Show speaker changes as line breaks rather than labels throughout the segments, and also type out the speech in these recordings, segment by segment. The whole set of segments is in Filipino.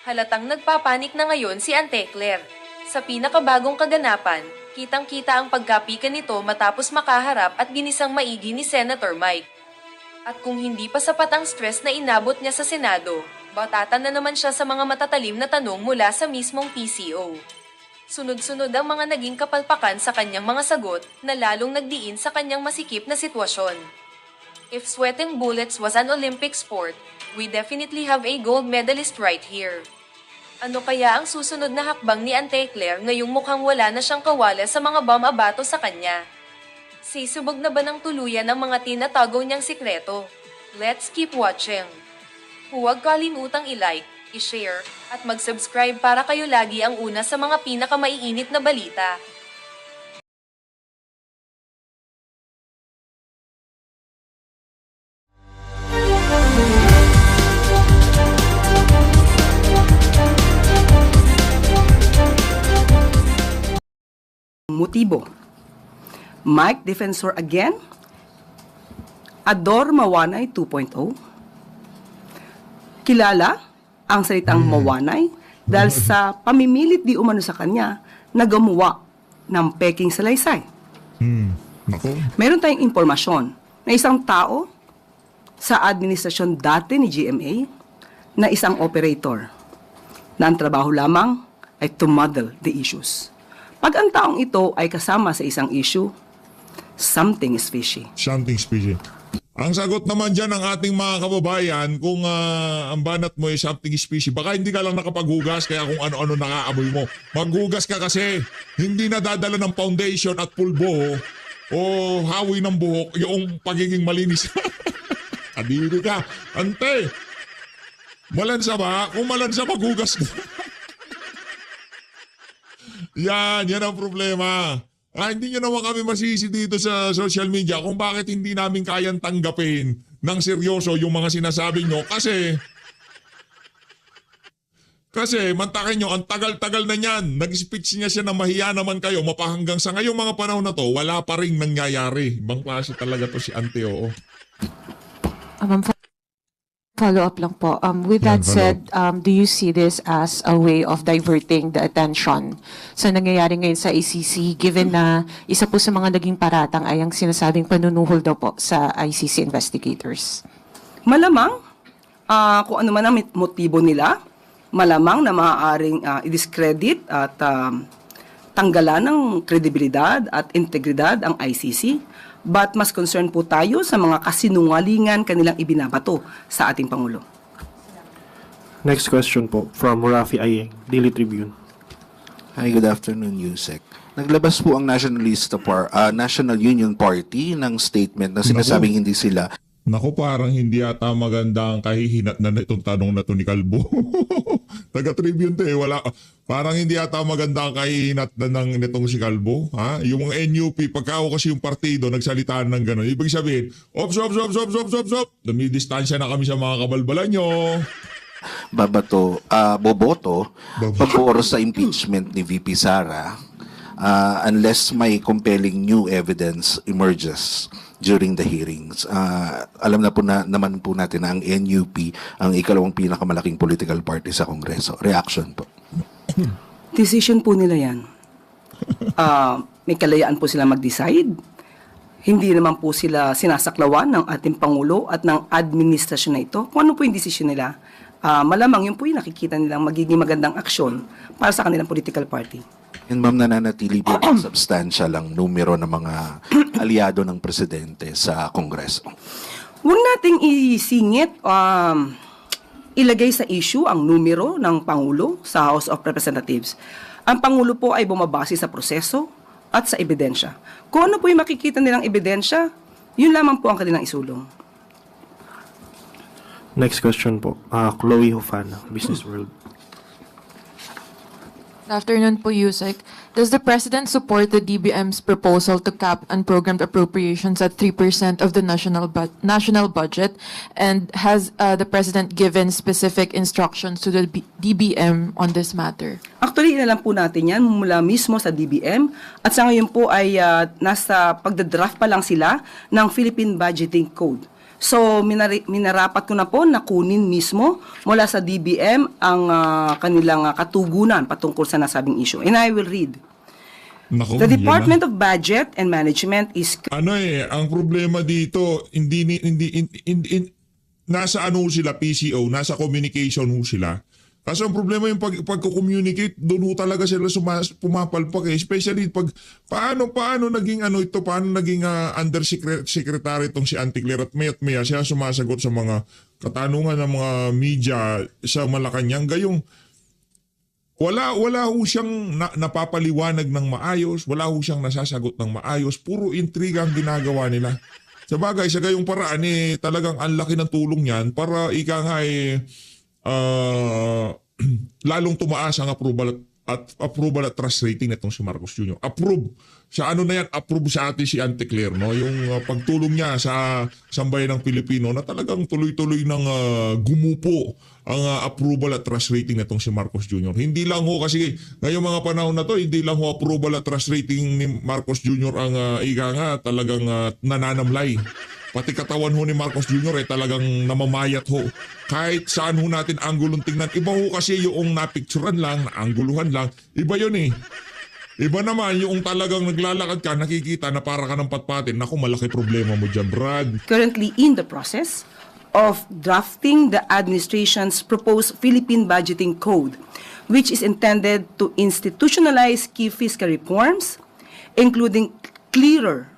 Halatang nagpapanik na ngayon si Ante Claire. Sa pinakabagong kaganapan, kitang-kita ang pagkapika nito matapos makaharap at ginisang maigi ni Senator Mike. At kung hindi pa sapat ang stress na inabot niya sa Senado, batatan na naman siya sa mga matatalim na tanong mula sa mismong PCO. Sunod-sunod ang mga naging kapalpakan sa kanyang mga sagot na lalong nagdiin sa kanyang masikip na sitwasyon. If sweating bullets was an Olympic sport, we definitely have a gold medalist right here. Ano kaya ang susunod na hakbang ni Ante Claire ngayong mukhang wala na siyang kawala sa mga bomb-abato sa kanya? Sisubog na ba ng tuluyan ang mga tinatago niyang sikreto? Let's keep watching. Huwag kalimutang i-like, i-share, at mag-subscribe para kayo lagi ang una sa mga pinakamaiinit na balita.
Motibo. Mike Defensor again? Ador Mawanay 2.0? Kilala ang salitang mawanay dahil sa pamimilit di umano sa kanya na gumawa ng peking salaysay.
Ako?
Meron tayong impormasyon na isang tao sa administrasyon dati ni GMA na isang operator na ang trabaho lamang ay to muddle the issues. Pag ang taong ito ay kasama sa isang issue, something is fishy.
Something special. Ang sagot naman dyan ng ating mga kababayan, kung ang banat mo ay something special, baka hindi ka lang nakapaghugas kaya kung ano-ano nakaamoy mo. Maghugas ka kasi, hindi nadadala ng foundation at pulbo o hawi ng buhok yung pagiging malinis. Kadiri ka. Ante, malansa ba? Kung malansa, maghugas ka. Yan ang problema. Hindi nyo naman kami masisi dito sa social media kung bakit hindi namin kayang tanggapin ng seryoso yung mga sinasabi nyo kasi mantakin nyo, ang tagal-tagal na niyan. Nag-speech niya siya na mahiya naman kayo. Mapahanggang sa ngayong mga panahon na to, wala pa rin nangyayari. Ibang klase talaga to si Ante, oo.
Follow-up lang po. With that said, do you see this as a way of diverting the attention sa nangyayari ngayon sa ICC, given na isa po sa mga naging paratang ay ang sinasabing panunuhol daw po sa ICC investigators?
Malamang, kung ano man ang motibo nila, malamang na maaaring i-discredit at tanggalan ng kredibilidad at integridad ang ICC. But mas concerned po tayo sa mga kasinungalingan kanilang ibinabato sa ating Pangulo.
Next question po from Rafi Ayeng, Daily Tribune.
Hi, good afternoon, Yusek. Naglabas po ang National Union Party ng statement na sinasabing hindi sila.
Naku, parang hindi ata maganda ang kahihinat na itong tanong na to ni Kalbo. Taga-Tribune to eh. Parang hindi ata maganda ang kahihinat na nitong si Kalbo. Ha? Yung mga NUP, pagka ako kasi yung partido, nagsalitaan ng gano'n. Ibig sabihin, ops. Dumidistansya na kami sa mga kabalbalan nyo.
Boboto pag-ooro sa impeachment ni VP Sara unless may compelling new evidence emerges during the hearings. Alam na po naman po natin na ang NUP ang ikalawang pinakamalaking political party sa Kongreso. Reaction po.
Decision po nila yan. May kalayaan po sila mag-decide. Hindi naman po sila sinasaklawan ng ating Pangulo at ng administrasyon na ito. Kung ano po yung decision nila, malamang yun po yung nakikita nilang magiging magandang aksyon para sa kanilang political party.
And ma'am, nananatili po ang substantial ang numero ng mga aliado ng presidente sa Kongreso.
Huwag nating isingit, ilagay sa issue ang numero ng Pangulo sa House of Representatives. Ang Pangulo po ay bumabase sa proseso at sa ebidensya. Kung ano po yung makikita nilang ebidensya, yun lamang po ang kanilang isulong.
Next question po, Chloe Hofana, Business World.
Good afternoon po, Yusek. Does the President support the DBM's proposal to cap unprogrammed appropriations at 3% of the national budget? And has the President given specific instructions to the DBM on this matter?
Actually, inalam po natin yan mula mismo sa DBM at sa ngayon po ay nasa pagdadraft pa lang sila ng Philippine Budgeting Code. So, minarapat ko na po na kunin mismo mula sa DBM ang kanilang katugunan patungkol sa nasabing issue. And I will read.
Nako,
The
yan na.
Department of Budget and Management is
Ang problema dito, nasa sila, PCO, nasa communication sila. Kasi ang problema yung pagko-communicate, doon talaga sila pumapalpak eh. Especially paano naging paano naging undersecretary itong si Auntie Claire at maya siya sumasagot sa mga katanungan ng mga media sa Malacanang. Gayong wala ho siyang napapaliwanag ng maayos, wala ho siyang nasasagot ng maayos, puro intriga ang ginagawa nila. Sa bagay, sa gayong paraan talagang ang laki ng tulong niyan para ika nga lalong tumaas ang approval at trust rating nitong si Marcos Jr. Approve. Sa approve sa atin si Auntie Claire, no? Yung pagtulong niya sa sambayan ng Pilipino na talagang tuloy-tuloy nang gumupo ang approval at trust rating nitong si Marcos Jr. Hindi lang ho kasi ngayong mga panahon na to, hindi lang ho approval at trust rating ni Marcos Jr. ang talagang nananamlay. Pati katawan ho ni Marcos Jr. talagang namamayat ho. Kahit saan ho natin anggulong tingnan. Iba ho kasi yung napicturan lang, naangguluhan lang. Iba yun eh. Iba naman yung talagang naglalakad ka, nakikita na para ka ng patpatin. Naku, malaki problema mo dyan, Brad.
currently in the process of drafting the administration's proposed Philippine Budgeting Code, which is intended to institutionalize key fiscal reforms, including clearer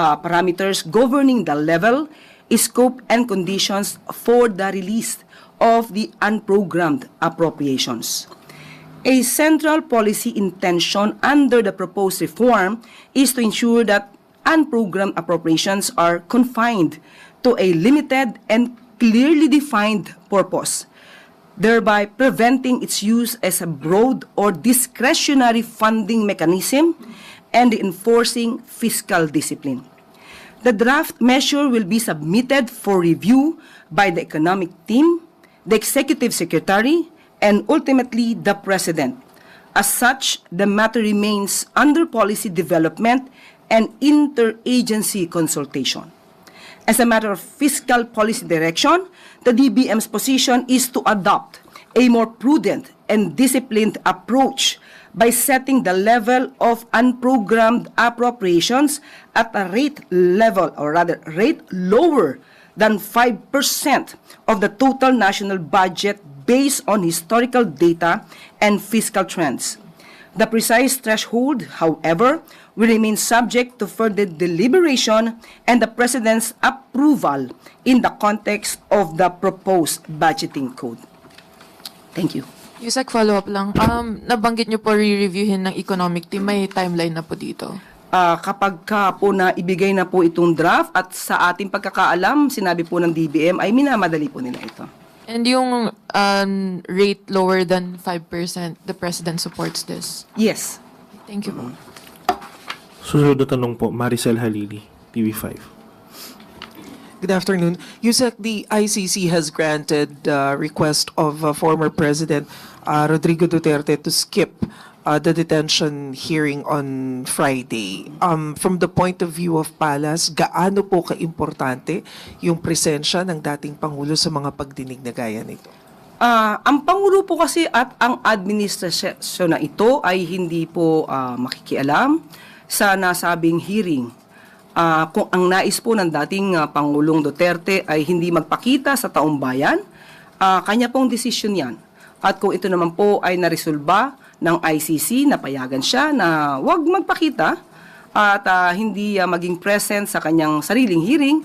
parameters governing the level, scope, and conditions for the release of the unprogrammed appropriations. A central policy intention under the proposed reform is to ensure that unprogrammed appropriations are confined to a limited and clearly defined purpose, thereby preventing its use as a broad or discretionary funding mechanism and enforcing fiscal discipline. The draft measure will be submitted for review by the economic team, the executive secretary, and ultimately the president. As such, the matter remains under policy development and interagency consultation. As a matter of fiscal policy direction, the DBM's position is to adopt a more prudent and disciplined approach by setting the level of unprogrammed appropriations at a rate lower than 5% of the total national budget based on historical data and fiscal trends. The precise threshold, however, will remain subject to further deliberation and the President's approval in the context of the proposed budgeting code. Thank you.
Yusek, follow-up lang. Nabanggit niyo po re-reviewin ng economic team. May timeline na po dito.
Kapag po na ibigay na po itong draft at sa ating pagkakaalam, sinabi po ng DBM ay minamadali po nila ito.
And yung rate lower than 5%, the President supports this.
Yes.
Thank you po.
Susunod na tanong po, Maricel Halili, TV5.
Good afternoon. Yusek, the ICC has granted the request of former President Rodrigo Duterte to skip the detention hearing on Friday. From the point of view of Palas, gaano po kaimportante yung presensya ng dating Pangulo sa mga pagdinig na gaya nito?
Ang Pangulo po kasi at ang administrasyon na ito ay hindi po makikialam sa nasabing hearing. Kung ang nais po ng dating Pangulong Duterte ay hindi magpakita sa taong bayan, kanya pong desisyon yan. At kung ito naman po ay naresolba ng ICC, napayagan siya na huwag magpakita at hindi maging present sa kanyang sariling hearing,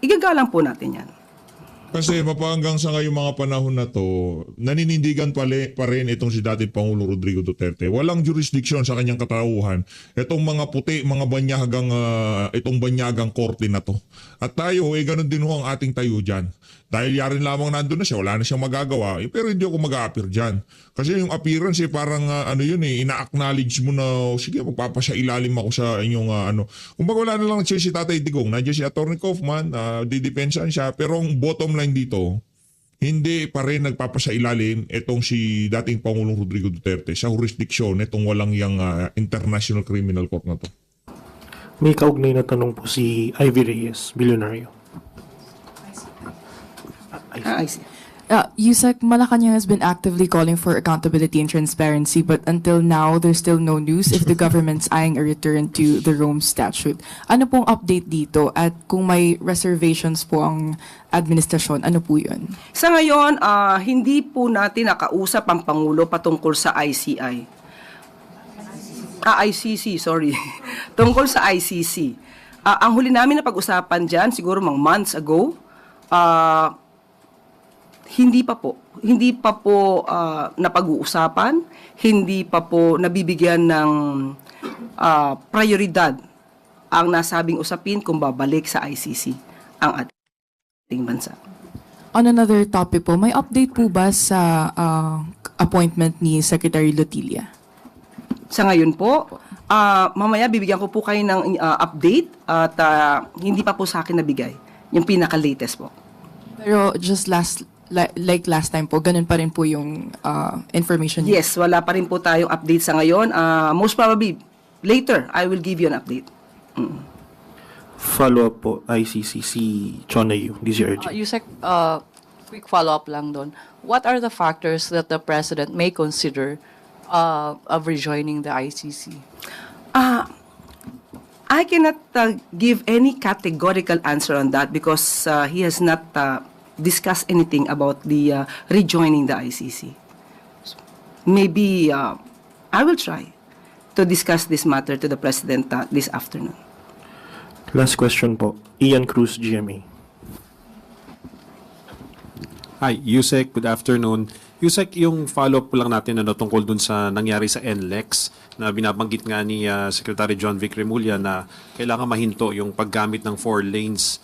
igagalang po natin yan.
Kasi mapahanggang sa ngayong mga panahon na to, naninindigan pa rin itong si dating Pangulo Rodrigo Duterte. Walang jurisdiction sa kanyang katauhan. Itong mga puti, mga itong banyagang korte na to. At tayo, ganun din ho ang ating tayo dyan. Dahil yarin lamang nandun na siya, wala na siyang magagawa. Pero hindi ako mag-a-appear dyan. Kasi yung appearance parang ina-acknowledge mo na, sige, magpapasya ilalim ako sa inyong Kumbaga wala na lang siya si Tatay Digong. Nandiyan si Atty. Kaufman, didepensahan siya. Pero ang bottom line dito, hindi pa rin nagpapasya ilalim itong si dating Pangulong Rodrigo Duterte sa jurisdiksyon itong walang yung International Criminal Court na to.
May kaugnay na tanong po si Ivy Reyes, bilyonaryo.
I see.
USEC, Malacanang has been actively calling for accountability and transparency, but until now, there's still no news if the government's eyeing a return to the Rome Statute. Ano pong update dito? At kung may reservations po ang administrasyon, ano po yun?
Sa ngayon, hindi po natin nakausap ang Pangulo patungkol sa ICI. ICC, sorry. Tungkol sa ICC. Ang huli namin na pag-usapan dyan, siguro mga months ago, hindi pa po napag-uusapan, hindi pa po nabibigyan ng prioridad ang nasabing usapin kung babalik sa ICC ang ating bansa.
On another topic po, may update po ba sa appointment ni Secretary Lotilla?
Sa ngayon po, mamaya bibigyan ko po kayo ng update at hindi pa po sa akin nabigay. Yung pinaka-latest po.
Pero just like last time po, ganun pa rin po yung information niyo?
Yes, wala pa rin po tayong update sa ngayon. Most probably, later, I will give you an update.
Follow-up po, ICC, si Chona Yu, DZRG.
Yusek, quick follow-up lang doon. What are the factors that the President may consider of rejoining the ICC?
I cannot give any categorical answer on that because he has not discussed anything about the rejoining the ICC. Maybe I will try to discuss this matter to the President this afternoon.
Last question po, Ian Cruz, GMA.
Hi, Yusek, good afternoon. Yusek, yung follow-up po lang natin tungkol dun sa nangyari sa NLEX na binabanggit nga ni Secretary John Vic Remulla na kailangan mahinto yung paggamit ng 4 lanes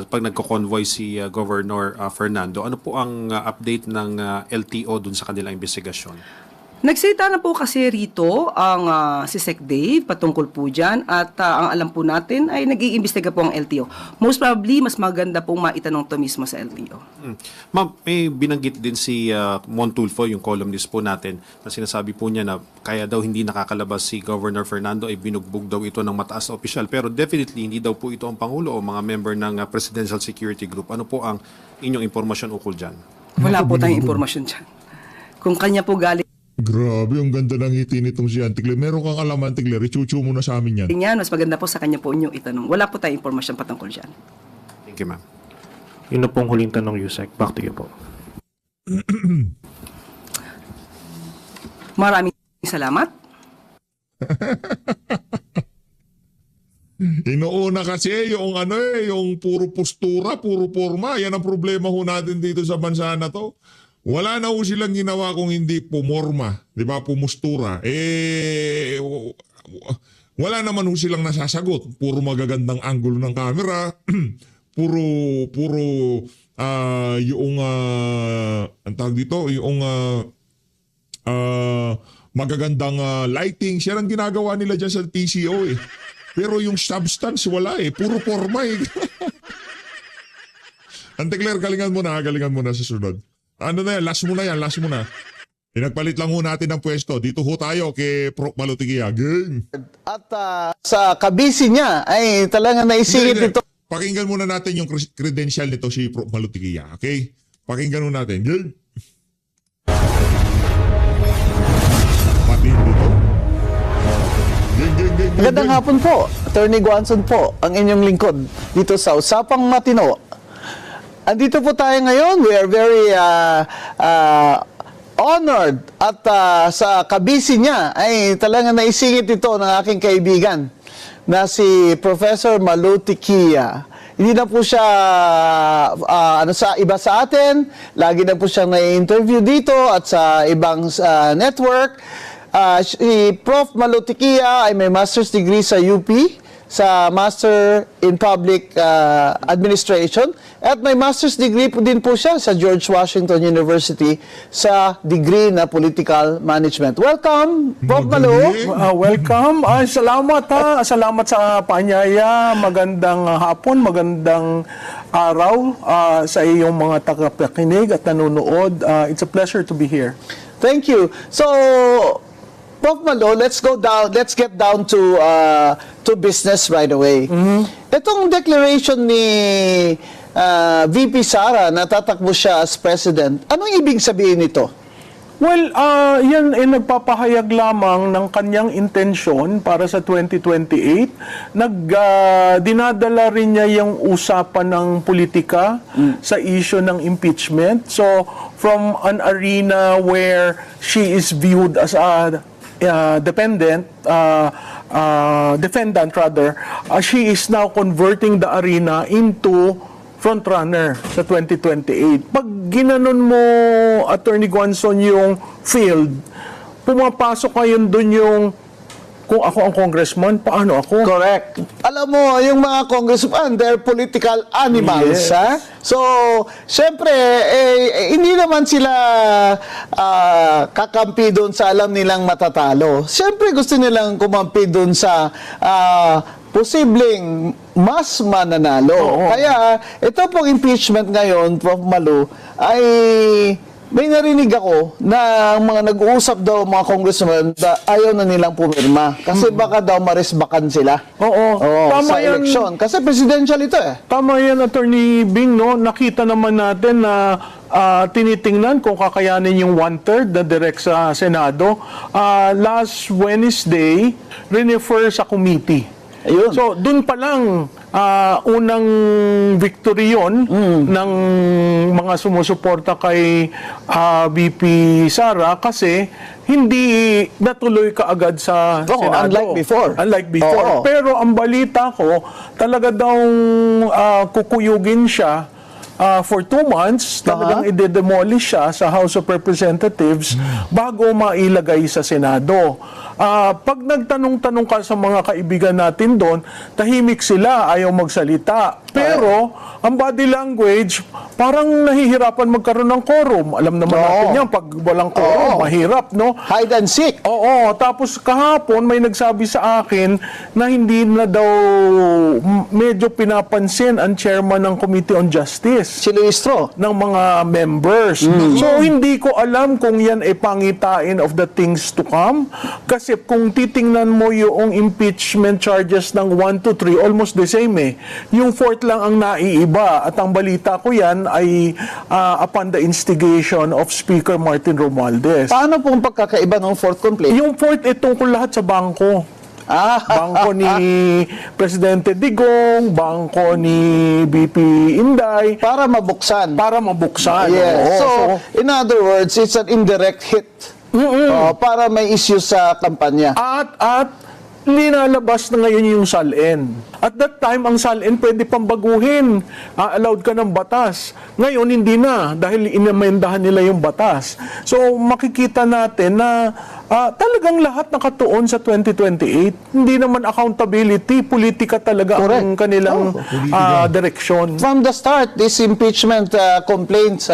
pag nagko-convoy si Governor Fernando. Ano po ang update ng LTO dun sa kanilang investigasyon?
Nagsalita na po kasi rito ang si Sec Dave patungkol po dyan at ang alam po natin ay nag-iimbestiga po ang LTO. Most probably, mas maganda pong maitanong to mismo sa LTO.
Ma'am, may binanggit din si Montulfo, yung columnist po natin, na sinasabi po niya na kaya daw hindi nakakalabas si Governor Fernando ay binugbog daw ito ng mataas na opisyal. Pero definitely, hindi daw po ito ang Pangulo o mga member ng Presidential Security Group. Ano po ang inyong impormasyon ukol dyan?
Wala po tayong impormasyon dyan. Kung kanya po galing
Grabe, ang ganda ng ngiti nitong si Auntie Claire. Meron kang alam, Auntie Claire, ichuchu mo na sa amin yan.
yan, mas maganda po sa kanya po inyong itanong. Wala po tayong impormasyon patungkol dyan.
Thank you, ma'am.
Yun na pong huling tanong, Yusek. Back to you po.
Maraming salamat.
Inuuna kasi yung yung puro postura, puro forma. Yan ang problema ho natin dito sa bansa na to. Wala na ho silang ginawa kung hindi pumorma, di ba, pumustura. Wala naman ho silang nasasagot. Puro magagandang angulo ng camera, puro yung ang tawag dito, yung magagandang lighting. Siya ang ginagawa nila dyan sa PCO eh. Pero yung substance wala eh. Puro forma eh. Auntie Claire, galingan mo na sa sunod. Ano na yan? Last mo na. Pinagpalit lang ho natin ng pwesto. Dito ho tayo kay Prof. Malutigia. Game.
At sa kabisi niya ay talagang naisingit ito.
Pakinggan muna natin yung credential nito si Prof. Malutigia. Okay? Pakinggan ho natin. Game. Pati dito.
Magandang hapon po. Attorney Guanzon po, ang inyong lingkod dito sa Usapang Matino. Andito po tayo ngayon. We are very honored at sa kabisi niya ay talagang naisingit ito ng aking kaibigan na si Professor Malutigia. Hindi na po siya iba sa atin. Lagi na po siyang na-interview dito at sa ibang network. Si Prof. Malutigia ay may master's degree sa UP, sa Master in Public Administration, at may master's degree po din po siya sa George Washington University sa degree na Political Management. Welcome, Prof. Malu.
Welcome. Salamat ha. Salamat sa paanyaya. Magandang hapon, magandang araw sa iyong mga tagapakinig at nanonood. It's a pleasure to be here.
Thank you. So, Prof. Malo, let's get down to business right away. Itong declaration ni VP Sara na tatakbo siya as president, anong ibig sabihin nito?
Well, yan ay nagpapahayag lamang ng kanyang intensyon para sa 2028. Dinadala rin niya yung usapan ng politika sa issue ng impeachment. So, from an arena where she is viewed as a defendant rather, she is now converting the arena into frontrunner sa 2028. Pag ginanon mo, Attorney Guanzon, yung field, pumapasok ngayon dun yung kung ako ang congressman, paano ako?
Correct. Alam mo, yung mga congressman, they're political animals.
Yes.
Ha? So, syempre, hindi naman sila kakampi doon sa alam nilang matatalo. Syempre, gusto nilang kumampi doon sa posibleng mas mananalo.
Oo.
Kaya, ito pong impeachment ngayon, Prof. Malu, ay may narinig ako na mga nag-uusap daw mga congressman na ayaw na nilang pumirma kasi baka daw marisbakan sila.
Oo.
Sa eleksyon. Kasi presidential ito eh.
Tama yan, Attorney Bing, no? Nakita naman natin na tinitingnan kung kakayanin yung 1/3 na direct sa Senado. Last Wednesday, refer sa committee.
Ayun.
So, dun pa lang, unang victory yon ng mga sumusuporta kay VP Sara kasi hindi natuloy kaagad sa Senado.
Unlike before.
Unlike before.
Oo.
Pero ang balita ko, talaga daw kukuyugin siya for 2 months, talagang i-demolish siya sa House of Representatives bago mailagay sa Senado. Pag nagtanong-tanong ka sa mga kaibigan natin doon, tahimik sila, ayaw magsalita. Pero, ang body language, parang nahihirapan magkaroon ng quorum. Alam naman natin yan, pag walang quorum, mahirap, no?
Hide and seek.
Oo, tapos kahapon may nagsabi sa akin na hindi na daw medyo pinapansin ang chairman ng Committee on Justice.
Si Luistro.
Ng mga members. So, hindi ko alam kung yan ay pangitain of the things to come. Kasi kung titingnan mo yung impeachment charges ng 1 to 3, almost the same eh. Yung 4th lang ang naiiba. At ang balita ko yan ay upon the instigation of Speaker Martin Romualdez.
Paano pong pagkakaiba ng 4th complaint?
Yung 4th, tungkol lahat sa bangko. Bangko ni Presidente Digong, bangko ni BP Inday.
Para mabuksan.
Para mabuksan.
Yes.
Oo.
So, in other words, it's an indirect hit. Para may issue sa kampanya.
At linalabas na ngayon yung SALN. At that time, ang SALN pwede pang baguhin. Allowed ka ng batas. Ngayon, hindi na dahil inamendahan nila yung batas. So, makikita natin na talagang lahat nakatuon sa 2028. Hindi naman accountability, politika talaga ang kanilang direksyon.
From the start, these impeachment complaints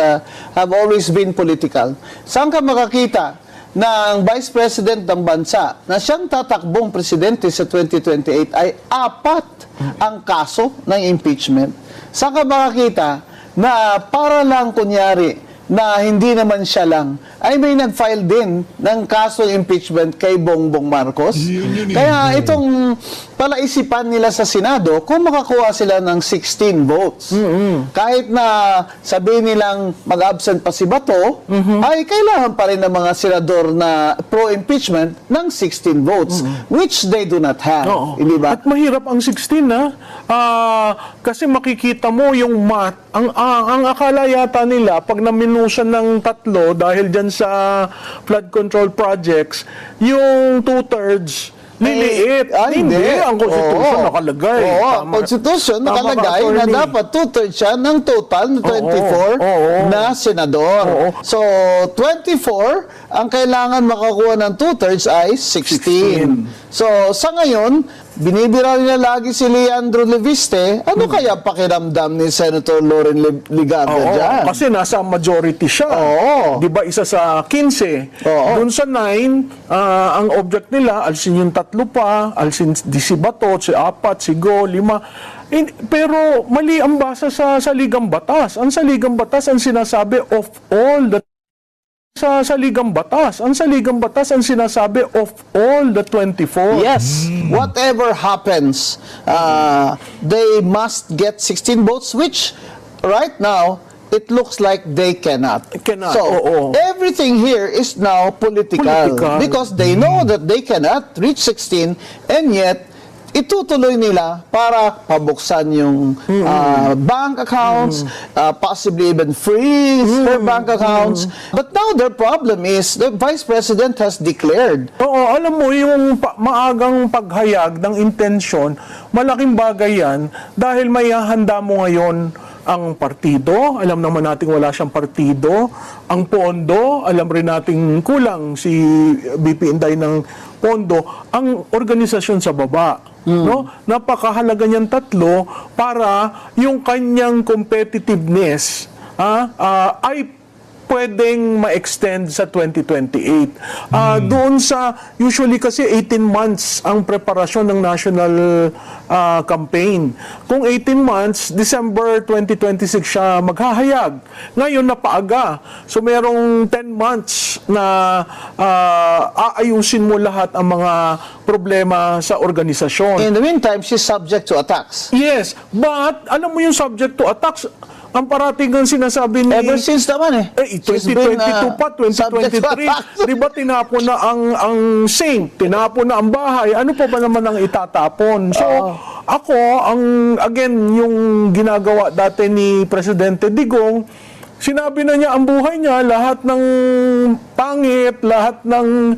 have always been political. Saan ka makakita ng Vice President ng bansa na siyang tatakbong presidente sa 2028 ay 4 ang kaso ng impeachment? Saan ka makakita na para lang kunyari na hindi naman siya lang, ay may nag-file din ng kaso impeachment kay Bongbong Marcos. Kaya itong palaisipan nila sa Senado, kung makakuha sila ng 16 votes, kahit na sabihin nilang mag-absent pa si Bato, ay kailangan pa rin ng mga senador na pro-impeachment ng 16 votes, which they do not have. Hindi ba?
At mahirap ang 16 kasi makikita mo yung math. Ang akala yata nila, pag naminusan ng 3 dahil dyan sa flood control projects, yung 2/3 liliit. Hindi. Ang Constitution nakalagay.
Ang Constitution nakalagay na dapat 2/3 siya ng total na 24 na senador. So, 24, ang kailangan makakuha ng 2/3 ay 16. So, sa ngayon, binibira niya lagi si Leandro Leviste. Ano kaya pakiramdam ni Senator Loren Legarda dyan?
Kasi nasa majority siya. Di ba, isa sa 15. Doon sa 9, ang object nila, alsin yung 3 pa, alsin si Bato, si 4, si Go, 5. Pero mali ang basa sa Saligang Batas. Ang Saligang Batas ang sinasabi of all the sa saligang batas. Ang saligang batas ang sinasabi of all the 24.
Yes, whatever happens, they must get 16 votes, which right now, it looks like they cannot.
Cannot,
So,
oo.
everything here is now political.
Political.
Because they know that they cannot reach 16, and yet, itutuloy nila para pabuksan yung bank accounts, possibly even freeze her bank accounts. But now their problem is the Vice President has declared.
Oo, alam mo, yung maagang paghayag ng intensyon, malaking bagay yan dahil may handa mo ngayon ang partido. Alam naman natin wala siyang partido. Ang pondo, alam rin natin kulang si BP Inday ng pondo. Ang organisasyon sa baba. No? Napakahalaga niyan tatlo para yung kanyang competitiveness ay pwedeng ma-extend sa 2028. Doon sa, usually kasi 18 months ang preparasyon ng national campaign. Kung 18 months, December 2026 siya maghahayag. Ngayon, napaaga. So, merong 10 months na aayusin mo lahat ang mga problema sa organisasyon.
In the meantime, she's subject to attacks.
Yes, but alam mo yung subject to attacks, ang parating ang sinasabi ni...
Ever since naman
She's 2022 pa, 2023. Di ba tinapon na ang sink, tinapon na ang bahay, ano pa ba naman ang itatapon? So, ako, again, yung ginagawa dati ni Presidente Digong, sinabi na niya ang buhay niya, lahat ng pangit, lahat ng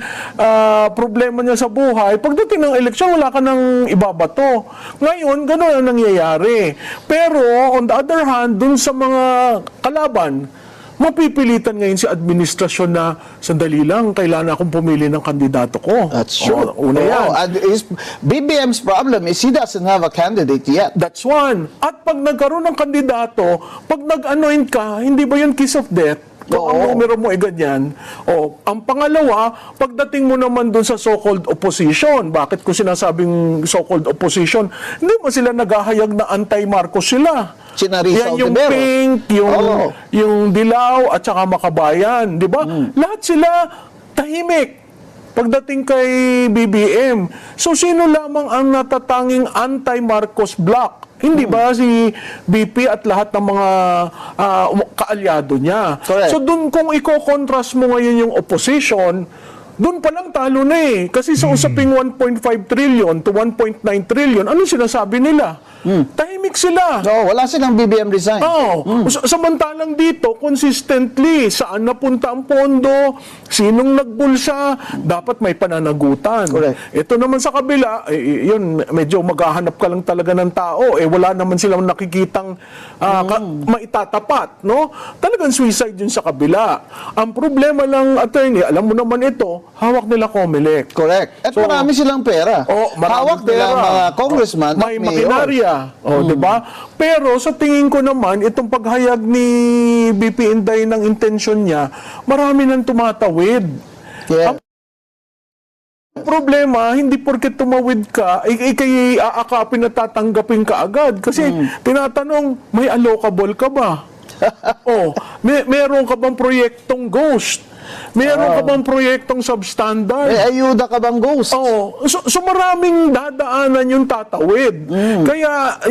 problema niya sa buhay. Pagdating ng eleksyon, wala ka nang ibabato. Ngayon, gano'n ang nangyayari. Pero, on the other hand, dun sa mga kalaban, mapipilitan ngayon si administrasyon na sandali lang, kailangan akong pumili ng kandidato ko.
That's true.
Una yan.
And BBM's problem is he doesn't have a candidate yet.
That's one. At pag nagkaroon ng kandidato, pag nag-anoint ka, hindi ba yun kiss of death? Kung ang numero mo ay ganyan. Ang pangalawa, pagdating mo naman dun sa so-called opposition, bakit ko sinasabing so-called opposition? Hindi mo sila naghahayag na anti-Marcos sila. Yan yung pink, yung dilaw, at saka makabayan. Di ba? Lahat sila tahimik pagdating kay BBM. So, sino lamang ang natatanging anti-Marcos bloc? Hindi ba si BP at lahat ng mga kaalyado niya?
Correct.
So, dun kung i-contrast mo ngayon yung opposition, dun pa lang talo na eh. Kasi sa usaping 1.5 trillion to 1.9 trillion, ano sinasabi nila? Tahimik sila.
No, wala silang BBM resign.
Samantalang dito, consistently, saan napunta ang pondo, sinong nagbulsa, dapat may pananagutan.
Correct.
Ito naman sa kabila, yun, medyo maghahanap ka lang talaga ng tao, wala naman silang nakikitang maitatapat, no? Talagang suicide yun sa kabila. Ang problema lang, attorney, alam mo naman ito, hawak nila COMELEC.
Correct. At marami silang pera. Hawak nila mga congressman
may makinarya. Di ba? Pero sa tingin ko naman, itong paghayag ni BP Inday ng intensyon niya, marami nang tumatawid.
Yeah.
Ang problema, hindi porket tumawid ka, ikay aakapin at tatanggapin ka agad. Kasi tinatanong, may allocable ka ba? Meron ka bang proyektong ghost? Meron ka bang proyektong substandard?
May ayuda ka bang ghost?
So maraming dadaanan yung tatawid. Kaya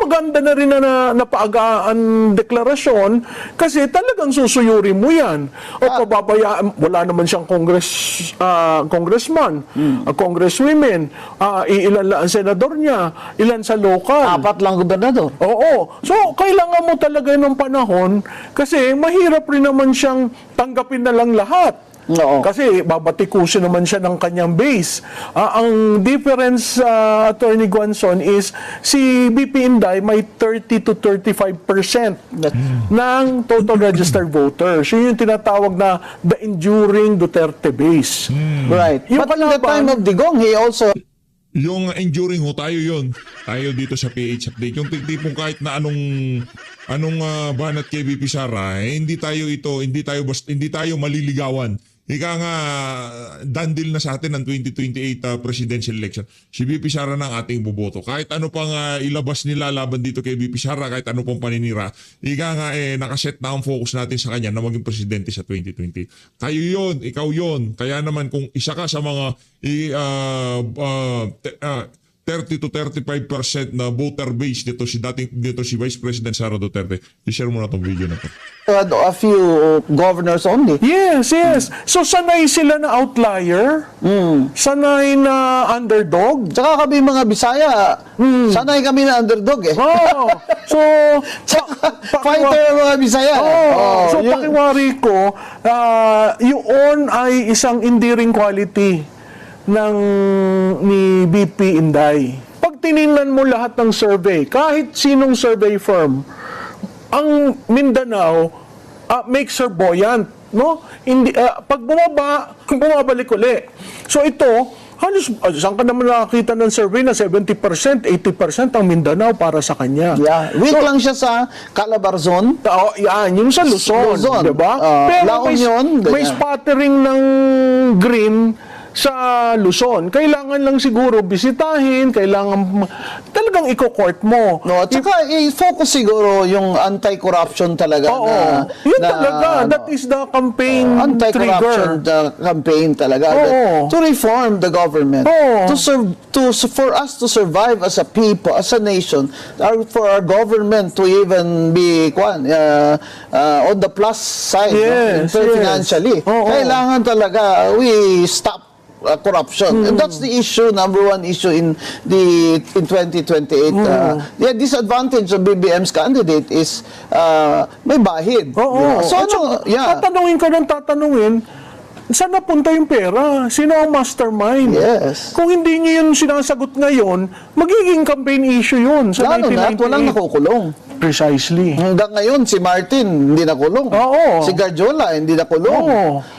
maganda na rin na napaagaan deklarasyon kasi talagang susuyurin mo yan. Pababayaan, wala naman siyang congressman, congresswomen, ilan lang ang senador niya, ilan sa local.
4 lang gobernador.
Oo. So, kailangan mo talaga ng panahon kasi mahirap rin naman siyang tanggapin na lang lahat.
Oo.
Kasi babatikusin naman siya ng kanyang base. Ang difference, Attorney Guanzon, is si BP Inday may 30 to 35% ng total registered voters. Yun yung tinatawag na the enduring Duterte base.
Right. But in the time of Digong, he also...
Yung enduring tayo yun. Tayo dito sa PH Update. Yung tipong kahit na anong banat kay BP Sara, hindi tayo maliligawan. ika nga, done deal na sa atin ng 2028 presidential election. Si VP Sara na ang ating boboto. Kahit ano pang ilabas nila laban dito kay VP Sara, kahit ano pang paninira, ika nga nakaset na ang focus natin sa kanya na maging presidente sa 2028. Kayo yon, ikaw yon. Kaya naman kung isa ka sa mga 30 to 35% na voter base dito si Vice President Sara Duterte. I-share mo na tong video na to.
A few governors only.
Yes, yes. So sanay sila na outlier, sanay na underdog.
Tsaka kami mga Bisaya, sanay kami na underdog eh.
Oh, so
Fighter mga Bisaya.
So pakiwari ko, yun ay isang endearing quality ni BP Inday. Pag tiningnan mo lahat ng survey, kahit sinong survey firm, ang Mindanao makes her buoyant, no? Hindi, pag bumabalik uli. So ito, halos, saan ka naman nakakita ng survey na 70%, 80% ang Mindanao para sa kanya.
Yeah. Weak lang siya sa Calabarzon.
Yan, yung sa Luzon. Diba? Pero may spattering ng green sa Luzon. Kailangan lang siguro bisitahin, kailangan talagang i-court mo.
No, at saka i-focus siguro yung anti-corruption talaga.
Oo, yun talaga. That is the campaign
anti-corruption campaign talaga. To reform the government. For us to survive as a people, as a nation, for our government to even be on the plus side, financially. Kailangan talaga we stop corruption. And that's the issue, number one issue in 2028. The disadvantage of BBM's candidate is may bahid.
Tatanungin ka ng tatanungin, saan napunta yung pera? Sino ang mastermind?
Yes.
Kung hindi niyo yun sinasagot ngayon, magiging campaign issue yun sa
Lalo na,
1998.
walang nakukulong.
Precisely.
Hanggang ngayon, si Martin hindi nakulong. Si Garjola hindi nakulong.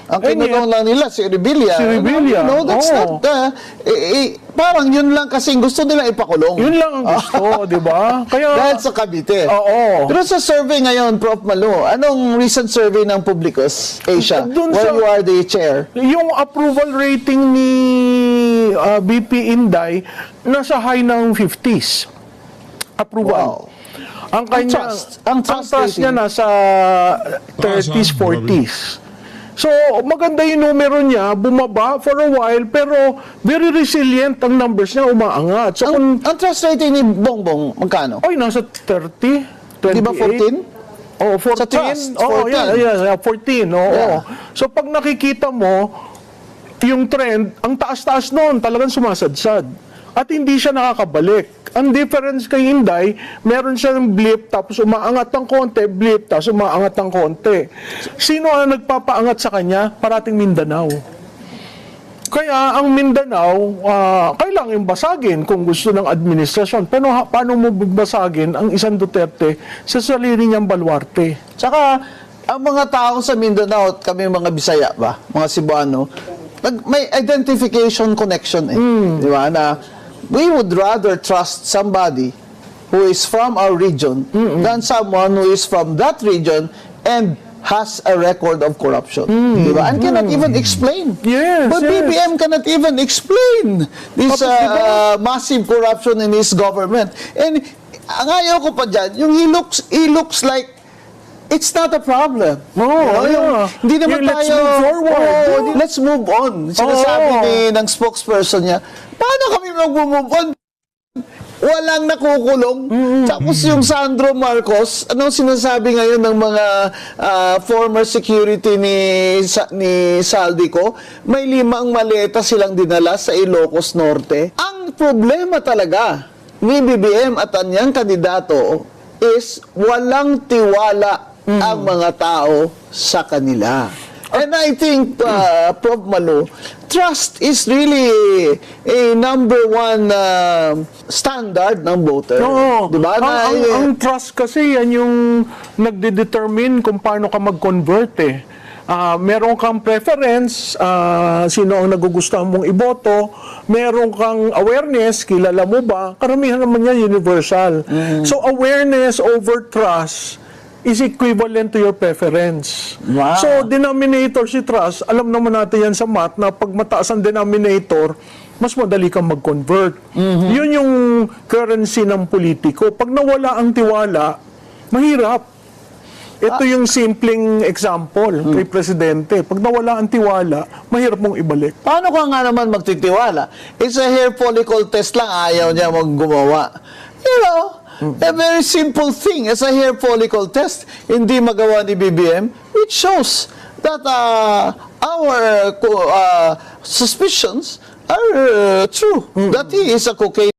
Ang kinulong lang nila, si Revilla. No, that's not, parang yun lang kasi gusto nila ipakulong.
Yun lang ang gusto, di ba?
Dahil sa Cavite. Pero sa survey ngayon, Prof. Malu, anong recent survey ng Publicus Asia, where you are the chair?
Yung approval rating ni BP Inday, nasa high ng 50s. Approval.
Wow.
Ang trust niya nasa 30s, 40s. So, maganda yung numero niya, bumaba for a while, pero very resilient ang numbers niya, umaangat. So,
ang trust rating ni Bongbong, magkano?
Ay, nasa 30, 28.
Di ba 14?
Oh, 14.
Sa trust,
14. So, pag nakikita mo, yung trend, ang taas-taas noon, talagang sumasadsad. At hindi siya nakakabalik. Ang difference kay Inday, meron siyang blip, tapos umaangat ng konti, blip, tapos umaangat ng konti. Sino ang nagpapaangat sa kanya? Parating Mindanao. Kaya ang Mindanao, kailangan yung basagin kung gusto ng administrasyon. Pero paano mo basagin ang isang Duterte sa sarili niyang baluarte?
Tsaka, ang mga tao sa Mindanao at kami mga Bisaya ba, mga Cebuano, may identification connection di ba, na we would rather trust somebody who is from our region than someone who is from that region and has a record of corruption. Diba? And cannot even explain. But BBM cannot even explain this massive corruption in his government. And ang ayaw ko pa dyan, yung he looks like it's not a problem. Hindi naman
let's
tayo,
move forward.
let's move on. Sinasabi ng spokesperson niya, paano kami mag-move on? Walang nakukulong. Tapos yung Sandro Marcos, anong sinasabi ngayon ng mga former security ni Saldico? May 5 maleta silang dinala sa Ilocos Norte. Ang problema talaga ni BBM at anyang kandidato is walang tiwala ang mga tao sa kanila. And I think, Prof. Malu, trust is really a number one standard ng voter. Diba?
Ang trust kasi yan yung nagde-determine kung paano ka mag-convert meron kang preference, sino ang nagugustuhan mong iboto, meron kang awareness, kilala mo ba, karamihan naman yan universal. So awareness over trust is equivalent to your preference.
Wow.
So, denominator si trust, alam naman natin yan sa math na pag mataas ang denominator, mas madali kang mag-convert. Yun yung currency ng politiko. Pag nawala ang tiwala, mahirap. Ito yung simpleng example kay Presidente. Pag nawala ang tiwala, mahirap mong ibalik.
Paano ka nga naman magtitiwala? It's a hair follicle test lang, ayaw niya gumawa. You know, a very simple thing. It's a hair follicle test. Hindi magawa ni BBM, which shows that our suspicions are true. That he is a cocaine